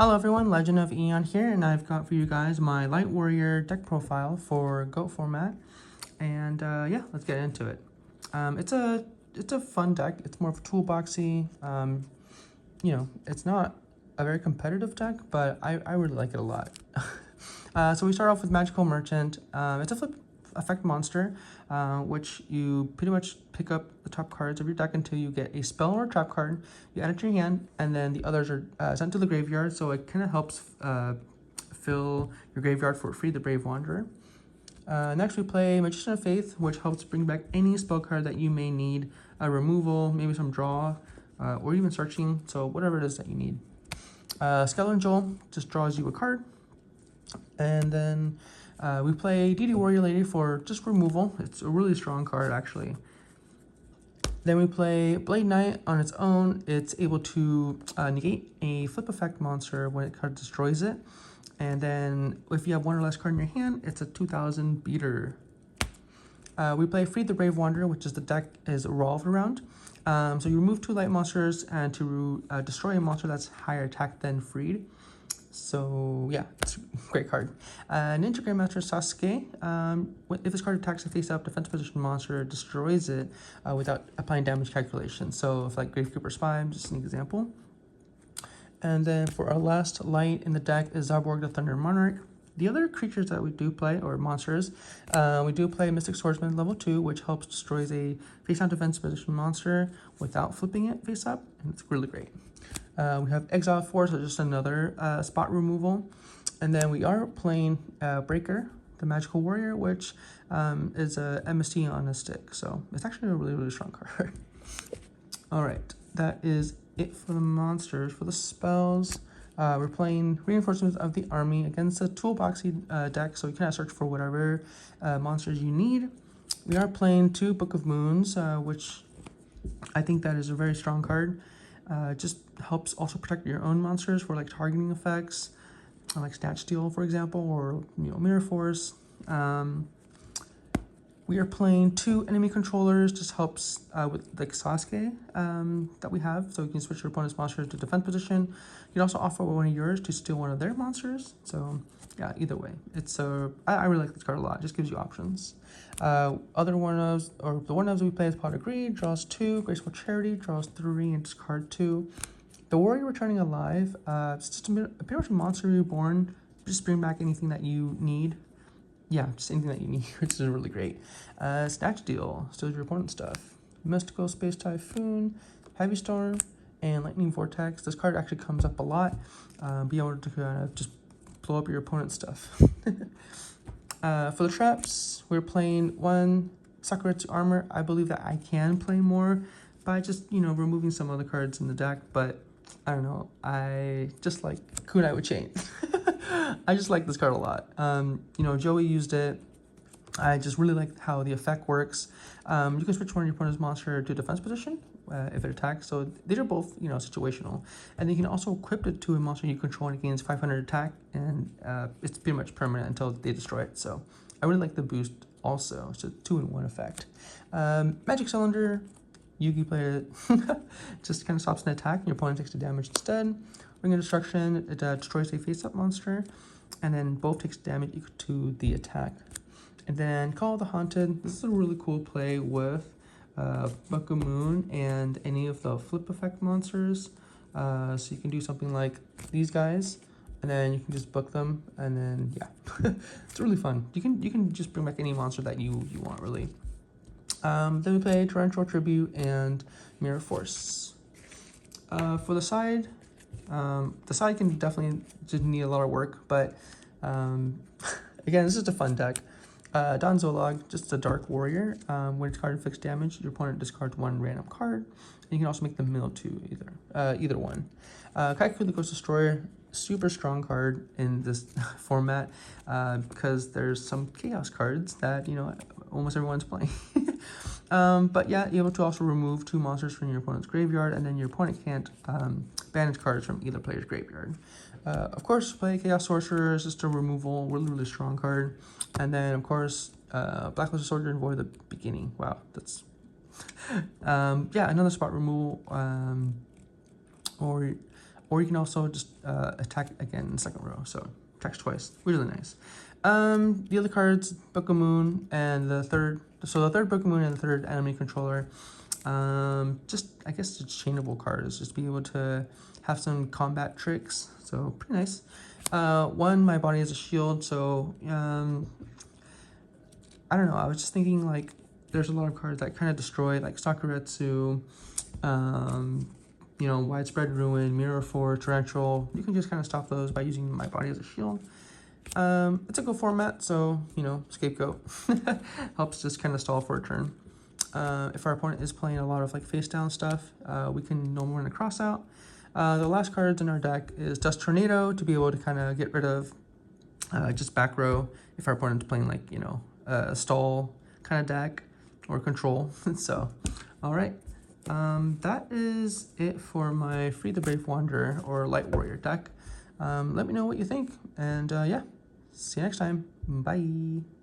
Hello everyone, Legend of Eon here, and I've got for you guys my Light Warrior deck profile for GOAT format, and yeah, let's get into it. It's a fun deck. It's more of a toolboxy. It's not a very competitive deck, but I really like it a lot. So we start off with Magical Merchant. It's a flip effect monster, which you pretty much pick up the top cards of your deck until you get a spell or a trap card. You add it to your hand, and then the others are sent to the graveyard, so it kind of helps fill your graveyard for Free the Brave Wanderer. Next we play Magician of Faith, which helps bring back any spell card that you may need, removal, maybe some draw, or even searching, so whatever it is that you need. Skelengle just draws you a card. And then we play DD Warrior Lady for just removal. It's a really strong card, actually. Then we play Blade Knight on its own. It's able to negate a flip effect monster when it card destroys it. And then if you have one or less card in your hand, it's a 2000 beater. We play Free the Brave Wanderer, which is the deck is revolved around. So you remove 2 light monsters and to destroy a monster that's higher attack than freed. So yeah, it's a great card. Ninja Grandmaster Sasuke. If this card attacks a face-up defense position monster, destroys it without applying damage calculation. So if like Gravekeeper Spy, just an example. And then for our last light in the deck is Zaborg the Thunder Monarch. The other creatures that we do play, or monsters, we do play Mystic Swordsman level 2, which helps destroys a face-down defense position monster without flipping it face-up, and it's really great. We have Exile Force, so just another spot removal. And then we are playing Breaker, the Magical Warrior, which is a MST on a stick. So it's actually a really, really strong card. All right, that is it for the monsters. For the spells, we're playing Reinforcements of the Army against a toolboxy deck, so you can search for whatever monsters you need. We are playing 2 Book of Moons, which I think that is a very strong card. Just helps also protect your own monsters for like targeting effects, like Snatch Steal, for example, or Mirror Force. We are playing 2 enemy controllers. Just helps with like Sasuke that we have, so you can switch your opponent's monsters to defense position. You can also offer one of yours to steal one of their monsters. So yeah, either way, it's I really like this card a lot. It just gives you options. Other one-ofs, or the one-ofs we play is Pot of Greed, draws 2, Graceful Charity, draws 3, and discard 2. The Warrior Returning Alive, it's just pretty much a monster reborn. Just bring back anything that you need. Yeah, just anything that you need, which is really great. Snatch Deal, steals your opponent's stuff. Mystical Space Typhoon, Heavy Storm, and Lightning Vortex. This card actually comes up a lot. Be able to kind of just blow up your opponent's stuff. For the traps, we're playing 1 Sakuretsu Armor. I believe that I can play more by just, removing some other cards in the deck, but I don't know. I just like Kunai with Chains. I just like this card a lot. Joey used it. I just really like how the effect works. You can switch one of your opponent's monster to defense position if it attacks. So these are both, situational. And then you can also equip it to a monster you control and it gains 500 attack, and it's pretty much permanent until they destroy it. So I really like the boost also. It's a 2-in-1 effect. Magic Cylinder, Yugi player just kind of stops an attack and your opponent takes the damage instead. Ring of Destruction, it destroys a face-up monster, and then both takes damage equal to the attack. And then Call of the Haunted, this is a really cool play with Book of Moon and any of the flip effect monsters. So you can do something like these guys, and then you can just book them, and then yeah, it's really fun. You can just bring back any monster that you want, really. Then we play Torrential Tribute and Mirror Force. For the side can definitely just need a lot of work, but again, this is a fun deck. Don Zolog, just a Dark Warrior. When its card inflicts damage, your opponent discards 1 random card. And you can also make them mill 2, either one. Kaiku the Ghost Destroyer, super strong card in this format because there's some Chaos cards that, almost everyone's playing. But yeah, you're able to also remove 2 monsters from your opponent's graveyard, and then your opponent can't banish cards from either player's graveyard. Of course, play Chaos Sorcerer, is just a removal, really, really strong card. And then, of course, Blacklisted Soldier and Void the Beginning. Wow, that's... yeah, another spot removal. Or or you can also just attack again in the second row. So attacks twice, really nice. The other cards, Book of Moon and the third Book of Moon and the third enemy controller. Just I guess it's chainable cards, just be able to have some combat tricks. So pretty nice. One, my body is a shield, so I don't know. I was just thinking like there's a lot of cards that kind of destroy, like Sakuretsu, you know, Widespread Ruin, Mirror Forge, Torrential. You can just kind of stop those by using my body as a shield. It's a go format, so, you know, Scapegoat helps just kind of stall for a turn. If our opponent is playing a lot of like face down stuff, we can no more run a cross out. The last cards in our deck is Dust Tornado to be able to kind of get rid of just back row if our opponent's playing like, you know, a stall kind of deck or control. So, all right. That is it for my Free the Brave Wanderer or Light Warrior deck. Let me know what you think, and yeah, see you next time. Bye.